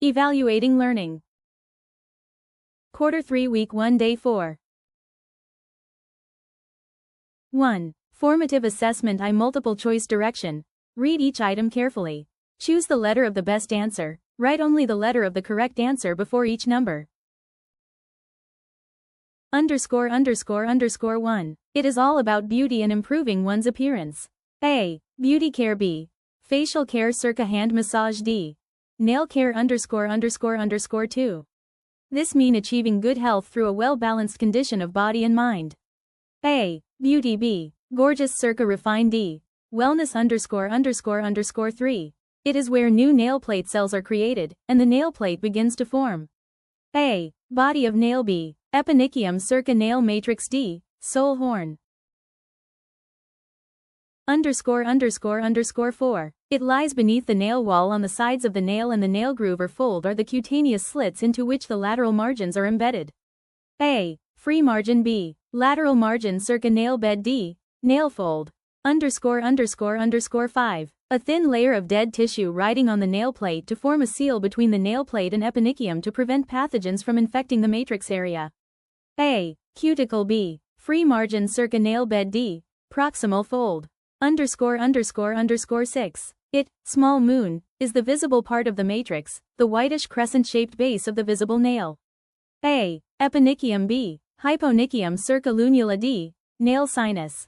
Evaluating learning. Quarter 3 Week 1 Day 4. 1. Formative assessment. Multiple choice direction. Read each item carefully. Choose the letter of the best answer. Write only the letter of the correct answer before each number. Underscore. 1. It is all about beauty and improving one's appearance. A. Beauty care. B. Facial care circa hand massage. D. Nail care. Underscore. 2. This mean achieving good health through a well-balanced condition of body and mind. A. Beauty. B. Gorgeous circa refined. D. Wellness. Underscore. 3. It is where new nail plate cells are created, and the nail plate begins to form. A. Body of nail. B. Eponychium circa nail matrix. D. Sole horn. Underscore. 4. It lies beneath the nail wall on the sides of the nail, and the nail groove or fold are the cutaneous slits into which the lateral margins are embedded. A. Free margin. B. Lateral margin circa nail bed. D. Nail fold. Underscore. 5. A thin layer of dead tissue riding on the nail plate to form a seal between the nail plate and eponychium to prevent pathogens from infecting the matrix area. A. Cuticle. B. Free margin circa nail bed. D. Proximal fold. Underscore. 6. It, small moon, is the visible part of the matrix, the whitish crescent-shaped base of the visible nail. A. Eponychium. B. Hyponychium circa lunula. D. Nail sinus.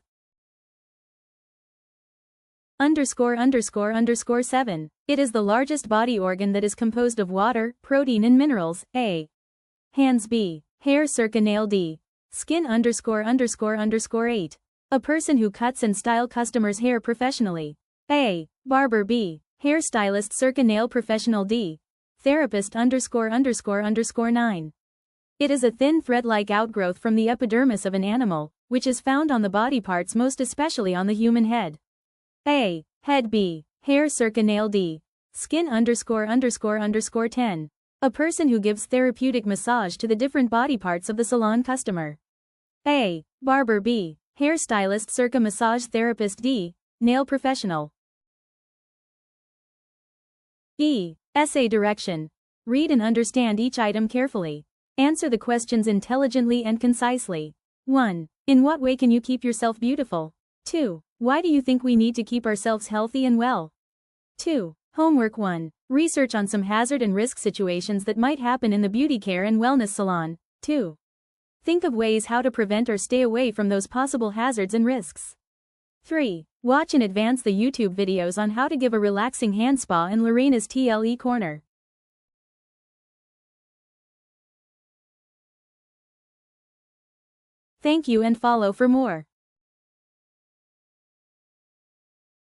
Underscore. 7. It is the largest body organ that is composed of water, protein and minerals. A. Hands. B. Hair circa nail. D. Skin. Underscore. 8. A person who cuts and style customers' hair professionally. A. Barber. B. Hairstylist circa nail professional. D. Therapist. Underscore. 9. It is a thin thread-like outgrowth from the epidermis of an animal, which is found on the body parts, most especially on the human head. A. Head. B. Hair circa nail. D. Skin. Underscore. 10. A person who gives therapeutic massage to the different body parts of the salon customer. A. Barber. B. Hairstylist circa massage therapist. D. Nail professional. E. Essay direction. Read and understand each item carefully. Answer the questions intelligently and concisely. 1. In what way can you keep yourself beautiful? 2. Why do you think we need to keep ourselves healthy and well? 2. Homework 1. Research on some hazard and risk situations that might happen in the beauty care and wellness salon. 2. Think of ways how to prevent or stay away from those possible hazards and risks. 3. Watch in advance the YouTube videos on how to give a relaxing hand spa in Lorena's TLE corner. Thank you and follow for more.